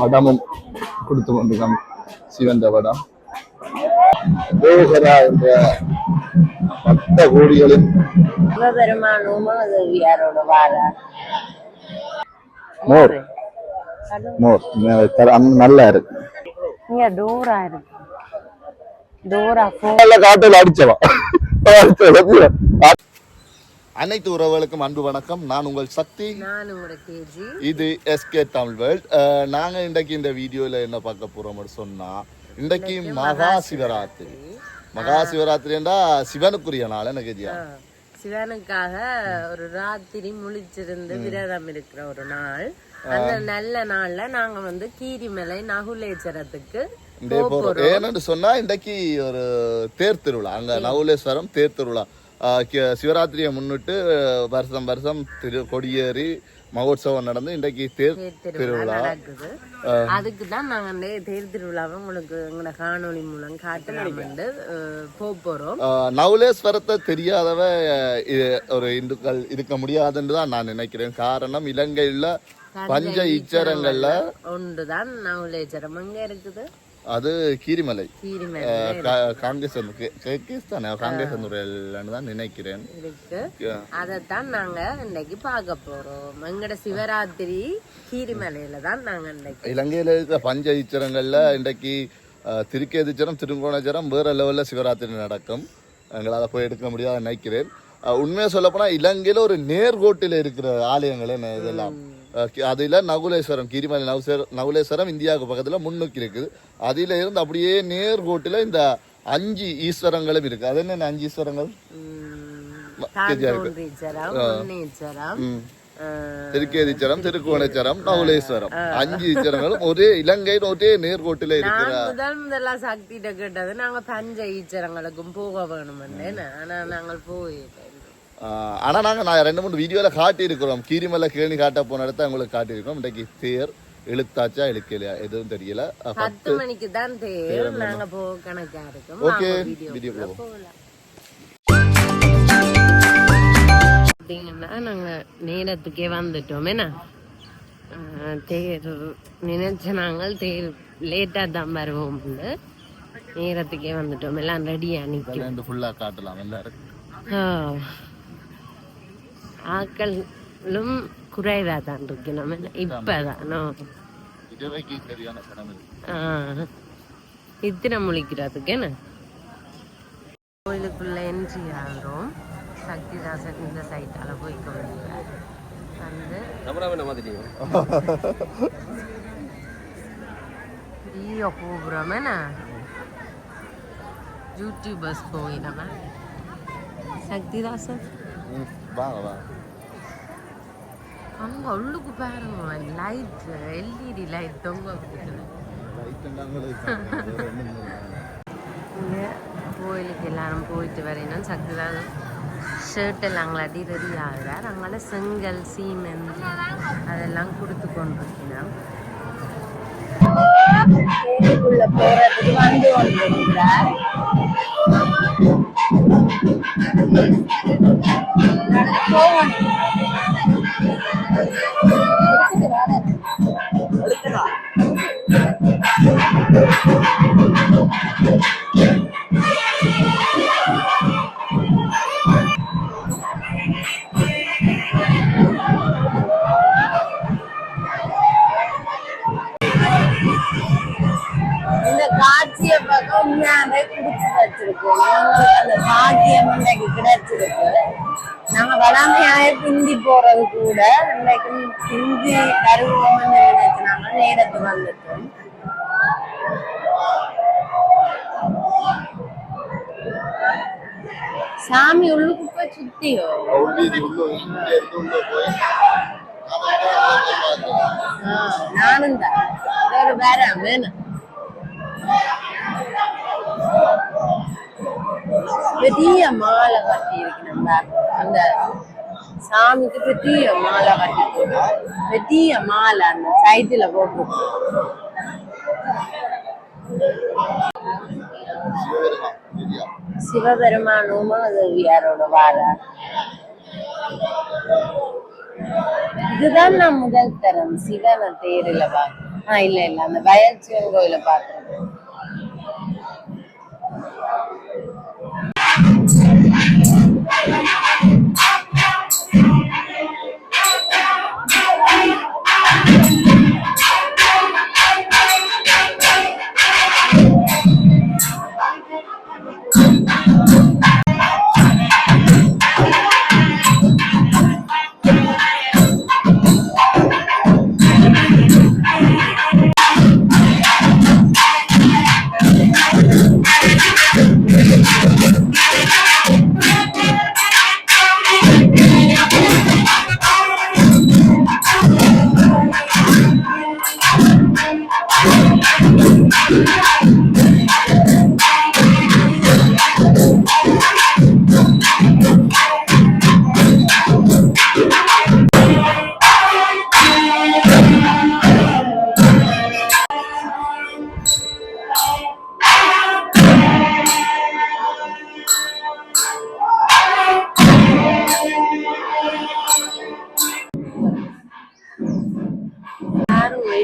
வடமும் கொடுத்து கொண்டிருக்கோம். சிவந்த வடம் என்ற பக்த கோடிகளின் சிவபெருமானும் தேவியாரோட வார மோர் மோர் நல்லா இருக்கு. இங்க டோரா இருக்கு. டோரா காட்டில் அடிச்சவா. அனைத்து உறவுகளுக்கும் அன்பு வணக்கம். நான் உங்கள் சக்தி, இது எஸ்கே தமிழ் வேர்ல்ட். நாங்கள் இன்றைக்கு இந்த வீடியோவில் என்ன பார்க்க போறோம்னு சொன்னா, இன்றைக்கு மகா சிவராத்திரி. மகா சிவராத்திரின்னா சிவனுக்குரிய நாள். எனக்கு சிவனுக்காக ஒரு ராத்திரி முழிச்சிருந்து விரதம் இருக்கிற ஒரு நாள். அந்த நல்ல நாள்ல நாங்க வந்து கீரிமலை நகுலேஸ்வரத்துக்கு ஏன்னு சொன்னா இன்றைக்கு ஒரு தேர் திருவிழா. அங்க நகுலேஸ்வரம் தேர் திருவிழா. சிவராத்திரியை முன்னிட்டு வருஷம் வருஷம் கொடியேறி மகோத்சவம் நடந்து இன்றைக்கு தேர் திருவிழா நடக்குது. அதுக்குதான் நாங்க தேர் திருவிழாவை உங்களுக்கு எங்களோட காணொலி மூலம் காட்டலாம் போறோம். நகுலேஸ்வரத்தை தெரியாதவ ஒரு இந்துக்கள் இருக்க முடியாதுன்னு தான் நான் நினைக்கிறேன். காரணம், இலங்கையில பஞ்ச இச்சரங்கள்ல ஒன்றுதான் நகுலேஸ்வரம். அங்க இருக்குது அது கீரிமலை. காங்கிரஸ் தான் நினைக்கிறேன். அதத்தான் நாங்க இன்னைக்கு பார்க்க போறோம். எங்கட சிவராத்திரி கீரிமலையில தான் நாங்க இன்னைக்கு. இலங்கையில இருக்கிற பஞ்ச ஈச்சரங்கள்ல இன்றைக்கு திருக்கேதீச்சரம், திருங்கோணச்சரம் வேற லெவல்ல சிவராத்திரி நடக்கும். எங்களால் போய் எடுக்க முடியாத நினைக்கிறேன். உண்மையா சொல்ல போனா இலங்கையில ஒரு நேர்கோட்டில இருக்கிற ஆலயங்களே இதெல்லாம். அதுல நகுலேஸ்வரம், கீரிமலை நகுலேஸ்வரம் இந்தியாவுக்கு பக்கத்துல முன்னுக்கு இருக்குது. அதுல இருந்து அப்படியே நேர்கோட்டில இந்த 5 ஈஸ்வரங்களும் இருக்கு. அது என்ன 5 ஈஸ்வரங்கள்? திருக்கேதீச்சரம், திருக்கோணேஸ்வரம், நகுலேஸ்வரம் 5 ஈஸ்வரங்களும் ஒரே இலங்கையின் ஒரே நேர்கோட்டில இருக்கிற. முதல்ல சக்திட்ட கேட்டது நாங்க பஞ்ச ஈஸ்வரங்களுக்கும் போக வேணும். ஆனா நாங்கள் போய் ஆனா நாங்க 2-3 வீடியோல காட்டி இருக்கிறோம். கீரிமலை கேணி காட்ட போன இடத்த உங்களுக்கு காட்டியிருக்கோம். இன்றைக்கு தேர் இழுத்தாச்சா இழுக்கலையா எதுவும் தெரியல. 10 மணிக்கு தான் தேர். நாங்க போக கணக்கா இருக்கும். ஓகே, வீடியோ போகலாம். அப்படிங்கன்னா நாங்க நேரத்துக்கே வந்துட்டோம். என்ன தேர் நினைச்ச நாங்கள் தேர் லேட்டா தான் வருவோம். நேரத்துக்கே வந்துட்டோம். எல்லாம் ரெடியா நிற்கும். ஃபுல்லா காட்டலாம் எல்லாரும். ஆக்களும் குறைவா தான் இருக்கு. நம்ம இப்பதான் இத்தனை முழிக்கிறதுக்கு என்ன கோயிலுக்குள்ள என்ட்ரி ஆகிறோம். சக்திதாசன் இந்த சைட்டால போய்க்க முடியாது. வந்து பெரிய கோபுரம். என்ன யூடியூபர்ஸ் போய் நம்ம சக்திதாசன் அங்க உள்ளுக்கு பாருங்க, லைட் எல்இடி லைட் தொங்க கோயிலுக்கு எல்லாரும் போயிட்டு வரேன்னா சக்திதாசன் ஷர்ட் எல்லாம் அங்களாட்டி ரெடி ஆகுறார். அங்கால செங்கல், சீமெண்ட் அதெல்லாம் கொடுத்து கொண்டிருக்கணும். கோயிலுக்குள்ள போறதுக்கு வந்து கொண்டிருக்கிறார். இந்த காட்சிய பக்கம் உண்மையாவே குடிச்சு வச்சிருக்கோம். அந்த பாக்கியம் இன்னைக்கு கிடைச்சிருக்கு. நாங்க வளமையாக பிந்தி போறது கூட இன்னைக்கு பிந்தி தருவோம்னு நினைச்சாங்க. நேரத்து வந்துட்டோம். சாமி உள்ளுக்கு போய் சுத்தியோ நானும் தான் வேற வேணும். பெரிய மாலை கட்டி இருக்கணும். அந்த சாமிக்கு பெரிய மாலை கட்டி பெரிய மாலை அந்த சைட்டுல போட்டு சிவபெருமானும் தேவியாரோட வார. இதுதான் நான் முதல் தரம் சிவனை தேரில பார்க்க. இல்ல இல்ல அந்த வயல் சிவன் கோயில பாத்துருக்கேன்.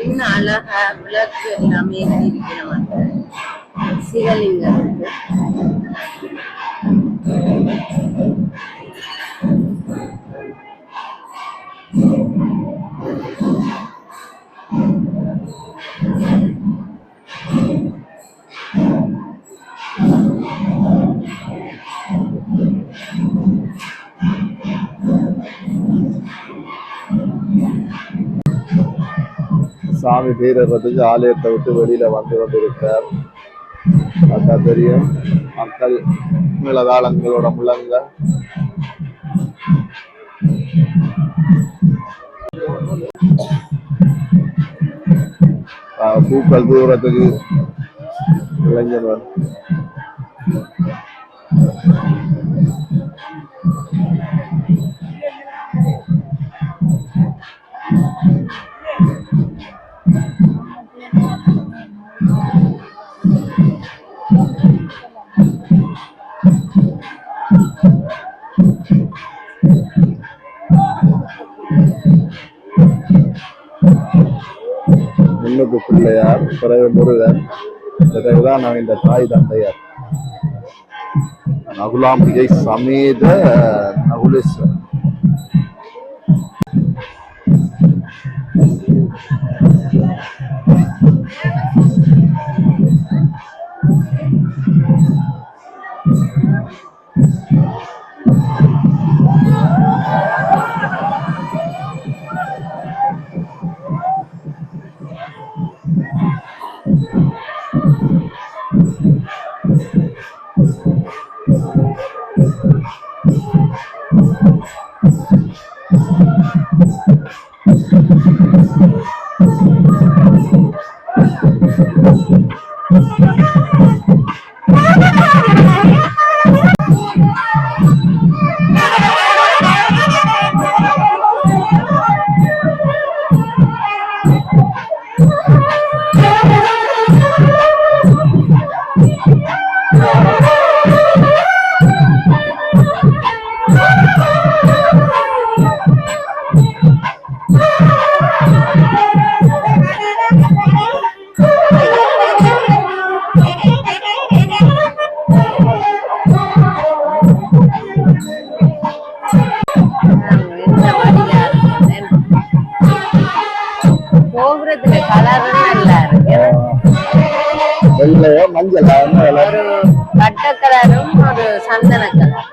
என்ன அழகா விளக்கு எல்லாமே இருக்கிற சிவலிங்கம் இருக்கு. சாமி தீரத்துக்கு ஆலயத்தை விட்டு வெளியில வந்து கொண்டிருக்கிறார். பார்த்தா தெரியும் மக்கள் மேளதாளங்களோட முழங்க பூக்கள் தூரத்துக்கு இளைஞர் முன்னுக்கு பிள்ளையார், பிறகு முருகன், பிறகுதான் நான் இந்த தாய் தந்தையார் நகுலாம்பிகை சமேத நகுலேஸ்வர். கோபுரத்துல கலர் நல்லா இருக்கு. வெள்ளையோ மஞ்சள் ஒரு பட்டை கலரும் ஒரு சந்தன கலர்.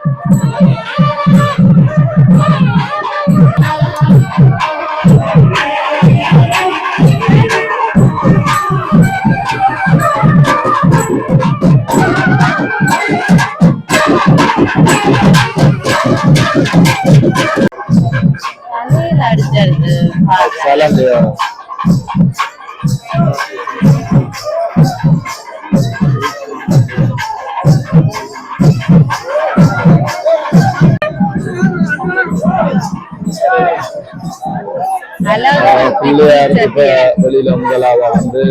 அடிச்சது பிள்ளையாருக்கு வெளியில முதலாக வந்து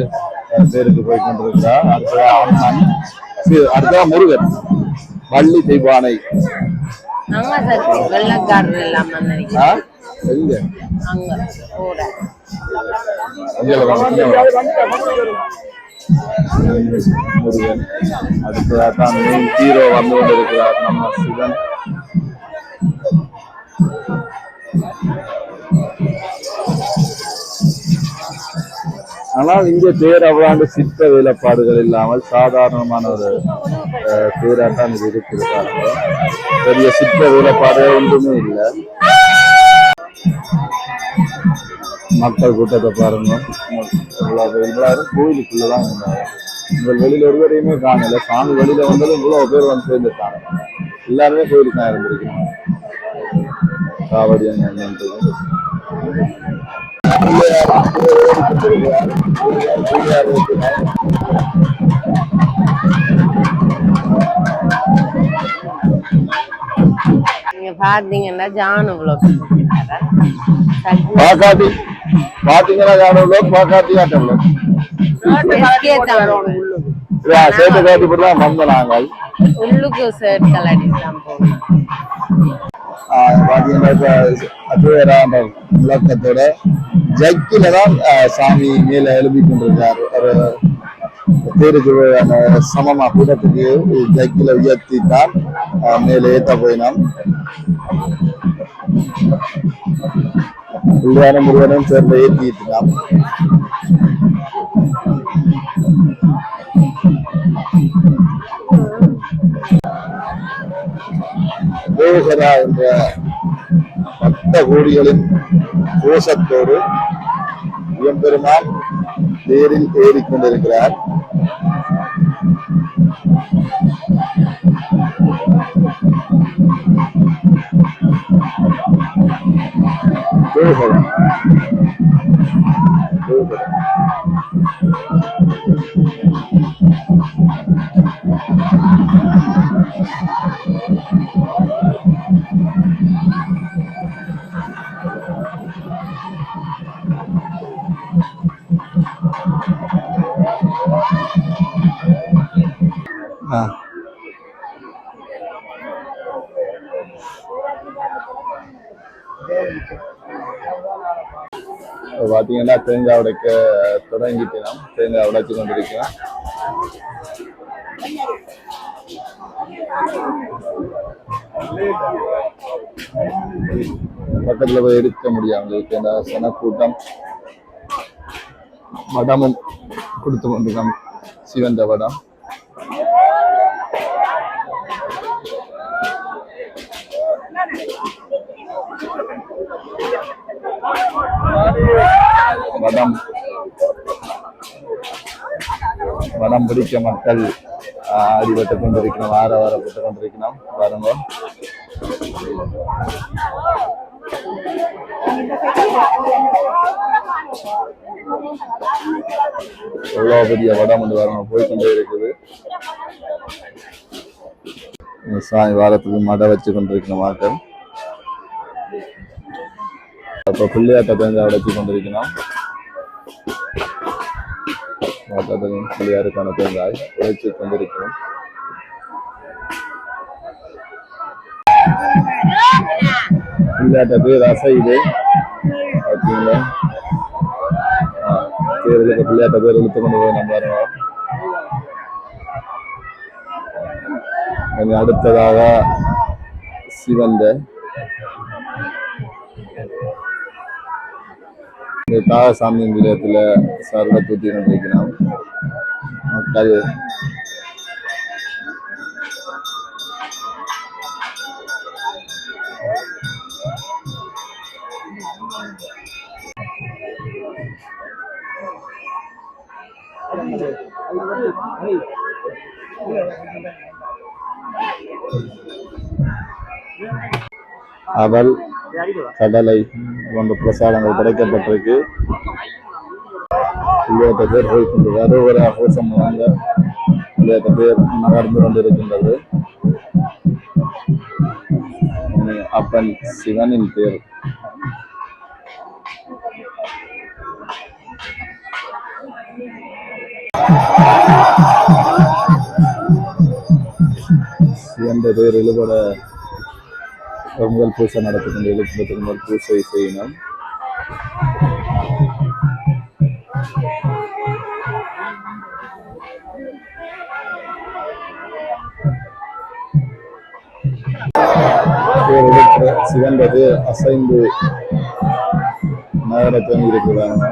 பேருக்கு போய் கொண்டிருக்கா. அடுத்த அம்மன், அடுத்த முருகன், வள்ளி தெய்வானை. வெள்ளக்காரர் எல்லாம் எங்க அங்க கூட முருகன் அடுத்ததான் மெயின் ஹீரோ வந்து கொண்டிருக்கிறார் நம்ம சிவன். ஆனால் இங்கே தேர் அவ்வளவு சிற்ப வேலைப்பாடுகள் இல்லாமல் சாதாரணமான ஒரு தேராட்டம் இது இருக்கிறாங்க. பெரிய சிற்ப வேலைப்பாடு ஒன்றுமே இல்லை. மக்கள் கூட்டத்தை பாருங்க, எல்லாரும் கோயிலுக்குள்ளதான் இருந்தாங்க. உங்கள் வெளியில ஒருவரையுமே காணல. சாமி வெளியில வந்தாலும் இவ்வளவு பேர் வந்து சேர்ந்துட்டாங்க. எல்லாருமே கோயிலுக்கு தான் இருந்திருக்கணும். காவடி நீங்க பாத்தீங்கன்னா ஜானு பாத்தீங்கன்னா ஜானு பாக்காட்டியாட்டம் சேர்த்து காட்டி போட்டுதான் வந்த நாங்கள் உள்ளுக்கு ஷர்ட் கலர் தான் போகணும். முழக்கத்தோட ஜக்கில தான் சாமி மேல எழுப்பி கொண்டிருக்காரு. ஒரு தேருக்கு சமமா கூட்டத்துக்கு ஜக்கில உயர்த்தி தான் மேல ஏத்த போயினான். முருகனும் சேர்ந்து ஏற்றிட்டான். தேவகரா என்ற பக்த கோடிகளின் கோஷத்தோடு எம்பெருமான் தேரில் ஏறிக்கொண்டிருக்கிறார். தேவகரா பாத்தீங்கன்னா தேங்காய் உடைக்க தொடங்கிட்டு நாம் தேங்காய் உடைச்சு கொண்டிருக்கிறோம். பக்கத்துல போய் எடுக்க முடியாம சனக்கூட்டம் வடமும் கொடுத்து கொண்டிருக்கோம். சிவந்த வடம் வடம் பிடிக்க மக்கள் அடிபட்டு கொண்டிருக்கணும். வாரப்பட்டு கொண்டிருக்கணும். பாருங்க, எவ்வளவு பெரிய வடம் வந்து வரணும் போய்கொண்டே இருக்குது. சாமி வாரத்துக்கு மடை வச்சு கொண்டிருக்கணும் மக்கள். அப்ப பிள்ளையாட்ட தேங்காய் உடைச்சு கொண்டிருக்கணும். பிள்ளையாருக்கான தேங்காய் உடைச்சு கொண்டிருக்கணும். பிள்ளையாட்ட பேர் அசைது ஓகேங்களா. தேர்தலுக்கு பிள்ளையாட்ட பேர் இழுத்து கொண்டு போய் நம்ம வரணும். அடுத்ததாக சிவந்த தாகசாமி நிலையத்துல சர்வ தூத்தி கொண்டிருக்கிறோம். மக்கள் அவள் கடலை போன்ற பிரசாதங்கள் படைக்கப்பட்டிருக்கு. பிள்ளையாட்ட பேர் போய்கொண்டு ஒரு கோஷம் வாங்க பிள்ளையாட்ட பேர் நகர்ந்து கொண்டிருக்கின்றது. அப்பன் சிவனின் பேர். சிவந்த பேர் இழுபட முதல் பூசை நடத்துகின்ற எழுத்துக்கு முதல் பூசை செய்யணும். சிவந்தது அசைந்து நகரத்தும் இருக்கிறாங்க.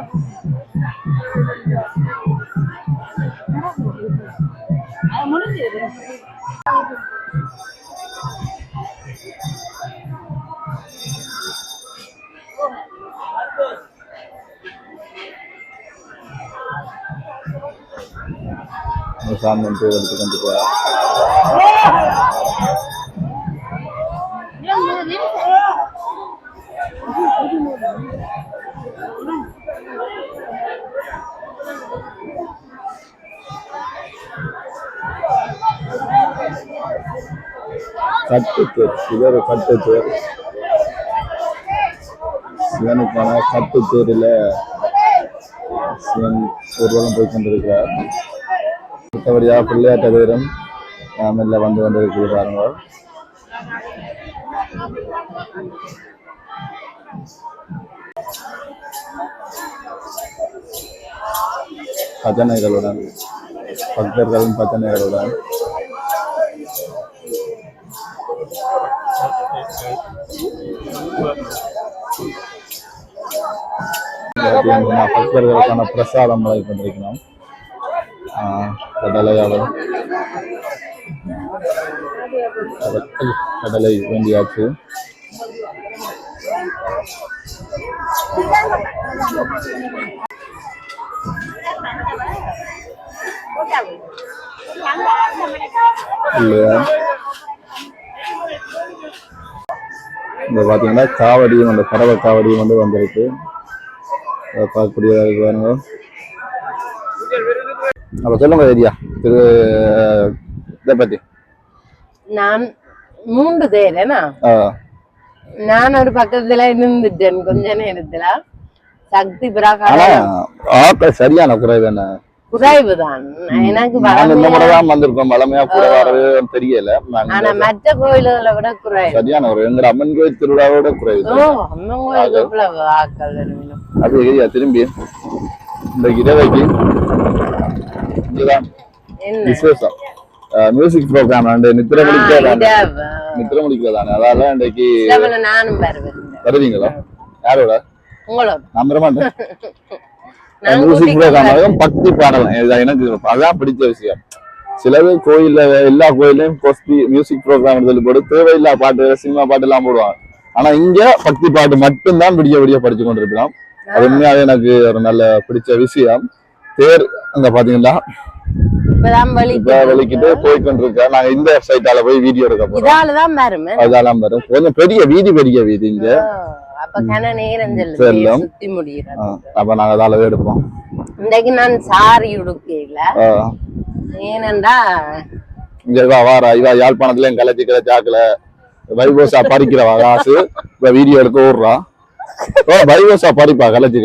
சாமி எடுத்து கொண்டு போய் கட்டுத்தேர் சிவர் கட்டுத்தேர் சிவனுக்கான கட்டுத்தேரில் சிவன் ஒருவரும் போய் கொண்டிருக்கிறார். மற்றபடியாக பிள்ளையாட்ட தேரும் மெல்ல வந்து கொண்டிருக்கிறாங்க. பஜனைகளுடன் பக்தர்களும் பஜனைகளுடன் பக்தர்களுக்கான பிரசாதம் கொண்டிருக்கிறோம். கடலை வேண்டியாச்சு. இந்த பாத்தீங்கன்னா காவடியும் அந்த பறவை காவடியும் வந்து வந்திருக்கு. பார்க்கக்கூடியதாக இருக்கு பாருங்க. அப்ப சொல்லுங்க ஐடியா திரு இதை பத்தி. நான் 3 தேரேனா நான் ஒரு பக்கத்துல இருந்துட்டேன் கொஞ்ச நேரத்துல. சக்தி பிரகாரம் சரியான குறைவு என்ன குறைவுதான். எனக்கு வந்திருக்கோம் வளமையா கூட வரவே தெரியல. ஆனா மற்ற கோயில்களை விட குறைவு. சரியான ஒரு எங்க அம்மன் கோயில் திருவிழாவோட குறைவு. அம்மன் கோயிலுக்கு எவ்வளவு ஆக்கள் அது திரும்பி இந்த இரவைக்கு விசேஷம் மியூசிக் ப்ரோக்ராம் நித்திர முடிக்கிறதானே. அதால இன்றைக்கு நானும் வருவீங்களா? யாரோட? உங்களோட. நம்புற மாட்டேன். மியூசிக் ப்ரோக்ராம் பக்தி பாடலாம். எனக்கு அதான் பிடிச்ச விஷயம். சிலது கோயில்ல எல்லா கோயிலையும் மியூசிக் ப்ரோக்ராம் சொல்லி போட்டு தேவையில்லா பாட்டு சினிமா பாட்டு எல்லாம் போடுவாங்க. ஆனா இங்க பக்தி பாட்டு மட்டும்தான் விடிய படிச்சு கொண்டிருக்கிறோம். அது உண்மையாவே எனக்கு ஒரு நல்ல பிடிச்ச விஷயம். தேர் அங்க பாத்தீங்கன்னா வெளிக்கிட்டு போய் கொண்டிருக்க. நாங்க இந்த சைட்டால போய் வீடியோ எடுக்க போறோம். அதெல்லாம் வரும். கொஞ்சம் பெரிய வீதி இங்க செல்லும். அப்ப நாங்க அதாலவே எடுப்போம். இன்றைக்கு நான் சாரி உடுக்கையில ஏனென்றா இங்க வாரா இவா யாழ்ப்பாணத்துல கிளச்சி ஆக்கல வைபோசா பறிக்கிறவா காசு இப்ப வீடியோ எடுக்க ஓடுறா. வைபோசா பறிப்பா கிளச்சி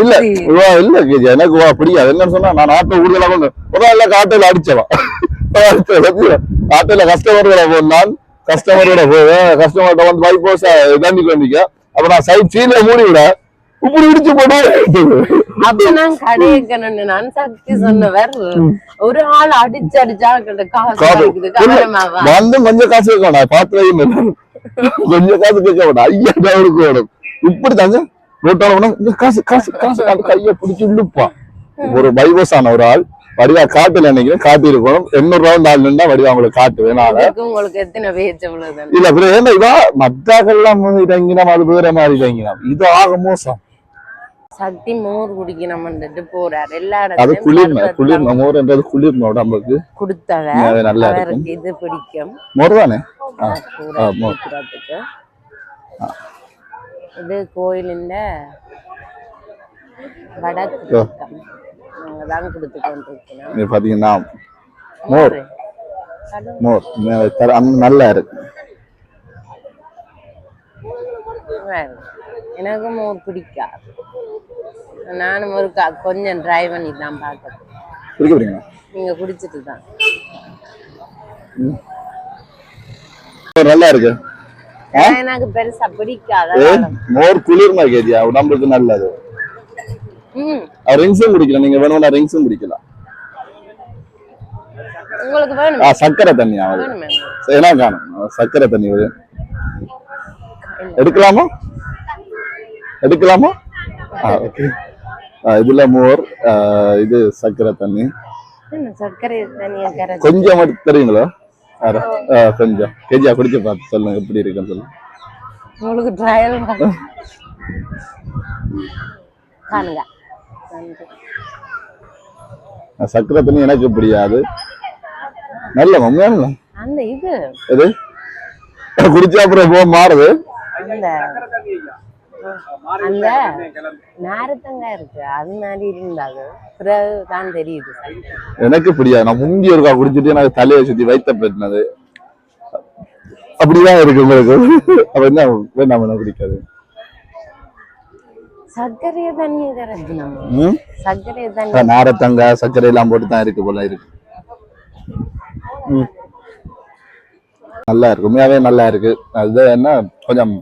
இல்ல இல்ல எனக்கு பிடிக்காது. என்னன்னு சொன்னா நான் ஆட்டோ ஊர்ல முதல்ல ஆட்டோல அடிச்சவா. ஆட்டோல கஸ்டமரோட போனான். கஸ்டமரோட போவேன். கஸ்டமர்கிட்ட வந்து வைபோசா தண்ணி கொண்டிக்க. அப்ப நான் சைட் சீல மூடி விட இப்படி இடிச்சு போட்டு அப்ப நான் கடையக்கணும்னு நான் சக்தி சொன்னவர் ஒரு ஆள் அடிச்சா வந்து கொஞ்சம் காசு கேட்க வேண்டாம். பாத்துவே கொஞ்சம் காசு கேட்க வேண்டாம். 5000 வேணும். இப்படித்தாங்க ரோட்டால காசு காசு காசு கைய பிடிச்சு இழுப்பான். ஒரு வைபோசான ஒரு ஆள் வடிவா காட்டுல நினைக்கிறேன். காட்டி இருக்கணும். 800 ரூபாய் ஆள் நின்றா வடிவா உங்களுக்கு காட்டுவேன். உங்களுக்கு எத்தனை பேச்சு இல்ல அப்புறம் ஏன்னா இதா மத்தாக்கள்லாம் இறங்கினோம். அது வேற மாதிரி இறங்கினோம். இது ஆக மோசம். சக்தி மோர் குடிக்கணும்ன்றது போறாரு எல்லா அது குளிர்மை மோர்ன்றது குளிர்மை உடம்புக்கு கொடுத்தாங்க. நல்லா இருக்கு. இது பிடிக்கும். மோர் தானே. இது கோயிலின் வடக்கு நாங்கதான் கொடுத்து கொண்டிருக்கோம். பாத்தீங்கன்னா மோர் நல்லா இருக்கு. எனக்கு மோர் பிடிக்காது. நானும் ஒரு கொஞ்சம் ட்ரை பண்ணி தான் பாக்கிறேன். நீங்க குடிச்சிட்டு தான் நல்லா இருக்கு. எனக்கு பெருசா பிடிக்காத மோர் குளிர்மா கேதியா உடம்புக்கு நல்லது. ரிங்ஸும் குடிக்கலாம், நீங்க வேணும்னா ரிங்ஸும் குடிக்கலாம். உங்களுக்கு வேணும்? சக்கரை தண்ணி ஏன்னா காணும் சக்கரை தண்ணி எடுக்கலாமா? எடுக்கலாமா? இதுல மோர், இது சக்கரை தண்ணி. சக்கரை தண்ணியை கொஞ்சம் மட்டும் தெரியுங்களா? கொஞ்சம் கேஜியா குடிச்சு பார்த்து சொல்லுங்க எப்படி இருக்குன்னு சொல்லுங்க. உங்களுக்கு ட்ரையல் காணுங்க. சக்கரை தண்ணி எனக்கு பிடிக்காது. நல்ல மம்மியான அந்த இது எது குடிச்சா அப்புறம் போக மாறுது. அந்த அந்த நேரத்தங்க இருக்கு அது மாதிரி இருந்தாது பிறகு தான் தெரியுது. எனக்கு பிடிக்காது. நான் முந்தி ஒருக்கா குடிச்சிட்டு எனக்கு தலையை சுத்தி வைத்த பெட்டினது அப்படிதான் இருக்கு உங்களுக்கு. அப்ப என்ன வேணாம் பிடிக்காது. சர்க்கரைய தண்ணி நம்ம சர்க்கரைய தண்ணி நேரத்தங்க சர்க்கரை எல்லாம் போட்டு தான் இருக்கு போல இருக்கு. நல்லா இருக்கு, உண்மையாவே நல்லா இருக்கு. அது என்ன கொஞ்சம்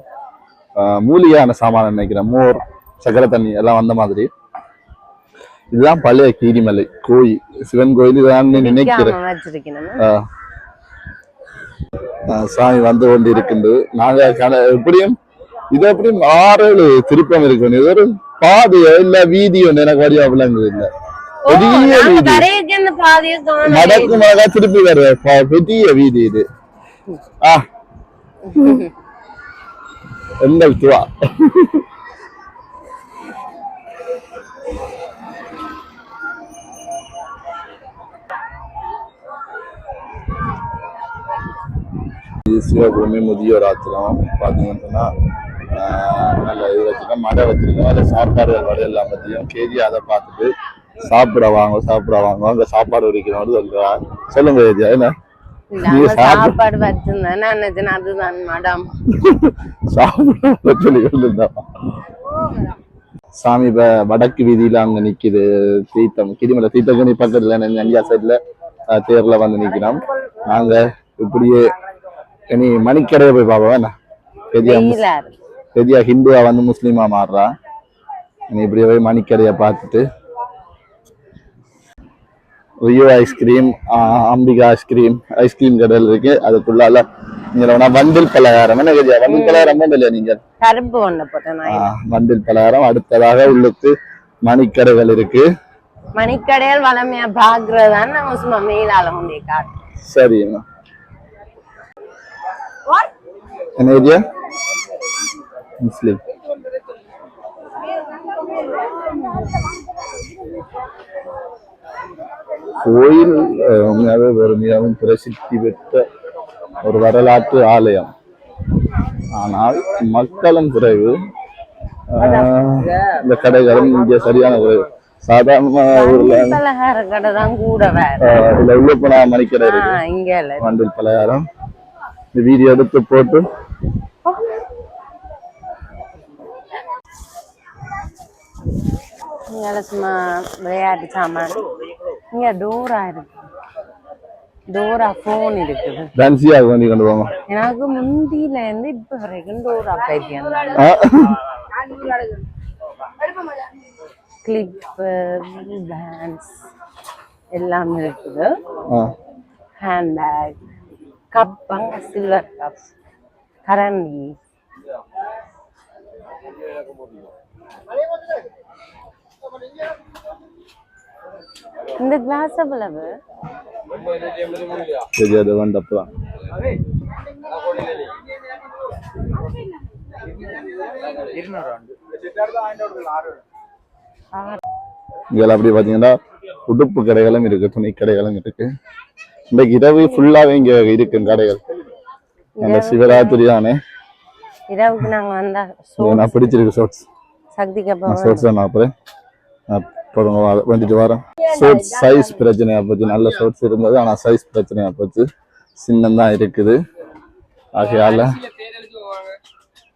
மூலிகையான சாமான நினைக்கிறேன். மோர் சக்கரை தண்ணி எல்லாம் வந்த மாதிரி. இதுதான் பழைய கீரிமலை கோயில், சிவன் கோயில் தான் நினைக்கிறேன். சாமி வந்து கொண்டு இருக்கின்றது. நாங்க எப்படியும் இது எப்படியும் 6-7 திருப்பம் இருக்கு. இது ஒரு பாதையோ இல்ல வீதியோ எனக்கு வழியா விளங்குது இல்ல. நடக்கும் திருப்பி வர பெரிய வீதி இது. எங்கள் துவா சிவபூமி முதியோர் ஆத்திரம் பாத்தீங்கன்னா நல்ல இது வச்சுருக்கோம், மழை வச்சிருக்கோம். அதில் சாப்பாடுகள் வடை எல்லாம் பற்றியும் கேஜி அதை பார்த்துட்டு சாப்பிட வாங்க அங்க சாப்பாடு வைக்கிறோம் சொல்றா. சொல்லுங்க கேஜியா என்ன சாப்பாடு வச்சிருந்தேன் அதுதான் மேடம் சாப்பிட. சாமி இப்ப வடக்கு வீதியில அங்க நிக்குது. தீர்த்தம் கிரிமலை தீர்த்தக்கணி பக்கத்துல அஞ்சா சைட்ல தேர்ல வந்து நிக்கிறோம். நாங்க இப்படியே இனி மணிக்கடையை போய் பார்ப்போம். என்ன பெரியா ஹிந்துவா வந்து முஸ்லீமா மாறுறா. இனி இப்படியே போய் மணிக்கடையை பார்த்துட்டு ரியோ ஐஸ்கிரீம், அம்பிகா ஐஸ்கிரீம் கடையில் இருக்கு. அதுக்குள்ளால நீங்க வண்டில் பலகாரம் என்ன கேஜியா வண்டில் பலகாரம் இல்லையா? நீங்க கரும்பு ஒண்ணு போட்டேன் வண்டில் பலகாரம். அடுத்ததாக உள்ளுக்கு மணிக்கடைகள் இருக்கு. மணிக்கடையில் வளமையா பாக்குறதான்னு நம்ம சும்மா மேலால கொண்டே காட்டு. சரி என்ன ஏரியா முஸ்லீம் கோயில் உண்மையாவே மிகவும் பிரசித்தி பெற்ற ஒரு வரலாற்று ஆலயம். ஆனால் மக்களும் குறைவு, இந்த கடைகளும் இங்க சரியான குறைவு. சாதாரண ஊர்ல கடை தான் கூட உள்ள போனா மணிக்கடை இருக்கு, வண்டில் பலகாரம். இந்த வீடியோ எடுத்து போட்டு சும்மா விளையாட்டு சாமான். இங்க டோரா இருக்கு, டோரா போன் இருக்குது. டான்ஸியா வந்து கொண்டு போங்க. எனக்கு முந்தியில இருந்து இப்ப வரைக்கும் டோரா பைத்தியம். கிளிப் பேண்ட்ஸ் எல்லாம் இருக்குது. ஹேண்ட்பேக், கப், சில்வர் கப், கரண்டி. இந்த கிளாஸ் எவ்வளவு? இங்க அப்படி பாத்தீங்கன்னா உடுப்பு கடைகளும் இருக்கு, துணி கடைகளும் இருக்கு. இன்றைக்கு இரவு ஃபுல்லாவே இங்க இருக்கு கடைகள். அந்த சிவராத்திரி தானே இரவுக்கு நாங்க வந்தா நான் பிடிச்சிருக்கு ஷார்ட்ஸ். சக்திக்கு அப்புறம் ஷார்ட்ஸ் நான் அப்புறம் வந்துட்டு வரேன். ஷார்ட்ஸ் சைஸ் பிரச்சனையா போச்சு. நல்ல ஷார்ட்ஸ் இருந்தது, ஆனா சைஸ் பிரச்சனையா போச்சு, சின்னதான் இருக்குது. ஆகையால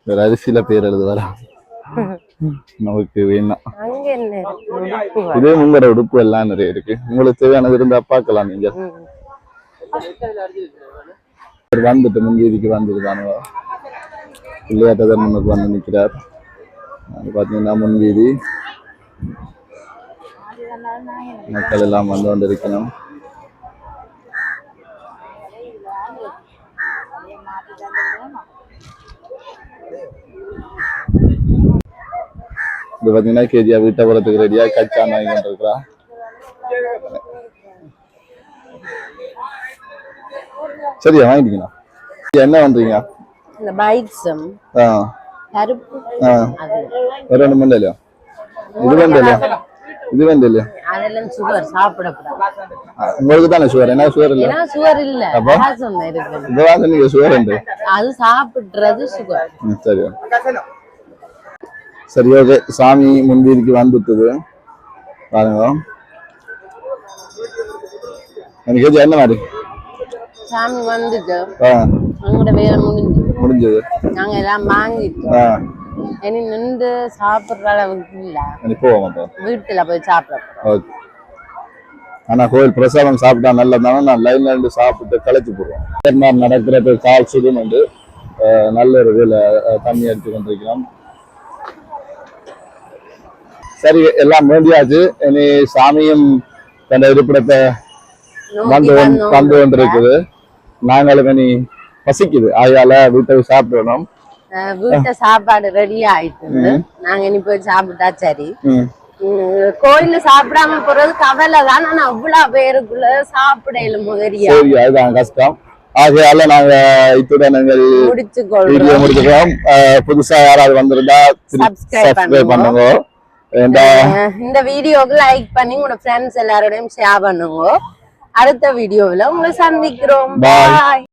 வேற அரிசியில பேர் எழுது வர நமக்கு வேணாம். இதே உங்களோட உடுப்பு எல்லாம் நிறைய இருக்கு, உங்களுக்கு தேவையானது இருந்தா பார்க்கலாம். நீங்க வந்துட்டு முன்கீதிக்கு வந்துருக்கானுவா பிள்ளையாட்டதன் முன்னுக்கு வந்து நிற்கிறார். அது பார்த்தீங்கன்னா முன்வீதி மக்கள் எல்லாம் வந்து கொண்டிருக்கணும். இது பார்த்தீங்கன்னா கேஜியா வீட்டை போகிறதுக்கு ரெடியா கச்சான் வாங்கி கொண்டிருக்கிறா. சரியா வாங்கிட்டீங்களா? என்ன பண்றீங்க? இந்த பைட்ஸும் கருப்பு வேற ஒன்றும் இல்லையா? இது வேண்டாம் இல்லையா? இது வேண்டாம் இல்லையா? அதெல்லாம் சுகர் சாப்பிடக்கூடாது. உங்களுக்கு தானே சுகர்? என்ன சுகர் இல்ல? ஏன்னா சுகர் இல்ல, வாசம் இருக்கு. இப்பதான் நீங்க சுகர் உண்டு. அது சாப்பிடுறது சுகர். சரி சரி ஓகே. சாமி முன்வீதிக்கு வந்துட்டுது பாருங்க. எனக்கு என்ன மாதிரி சாமி வந்துட்டு அவங்களோட வேலை முடிஞ்சது. நாங்க எல்லாம் வாங்கிட்டோம். இனி நின்று சாப்பிடுற அளவுக்கு இல்ல, வீட்டுல போய் சாப்பிட. ஆனா கோயில் பிரசாதம் சாப்பிட்டா நல்லதானே. நான் லைன்ல இருந்து சாப்பிட்டு களைச்சு போடுவோம். நடக்கிறது கால் சுடும் வந்து நல்ல ஒரு வேலை தண்ணி அடிச்சு கொண்டிருக்கிறோம். சரி எல்லாம் வேண்டியாச்சு. இனி சாமியும் தன் இருப்பிடத்தை வந்து கொண்டிருக்குது. நாங்களுக்கு இனி பசிக்குது, ஆயால வீட்டை சாப்பிடணும். வீட்டை சாப்பாடு ரெடி ஆயிட்டு நாங்க இனி போய் சாப்பிட்டா சரி. கோயில சாப்பிடாம போறது கவலை தான். ஆனா அவ்வளவு பேருக்குள்ள சாப்பிடல முதலியா, அதுதான் கஷ்டம். ஆகையால நாங்க இத்துடன் முடிச்சுக்கிறோம். புதுசா யாராவது வந்திருந்தா சப்ஸ்கிரைப் பண்ணுங்க. இந்த வீடியோக்கு லைக் பண்ணி உங்க ஃப்ரெண்ட்ஸ் எல்லாரோடையும் ஷேர் பண்ணுங்க. அடுத்த வீடியோவில் உங்களை சந்திக்கிறோம். பாய்.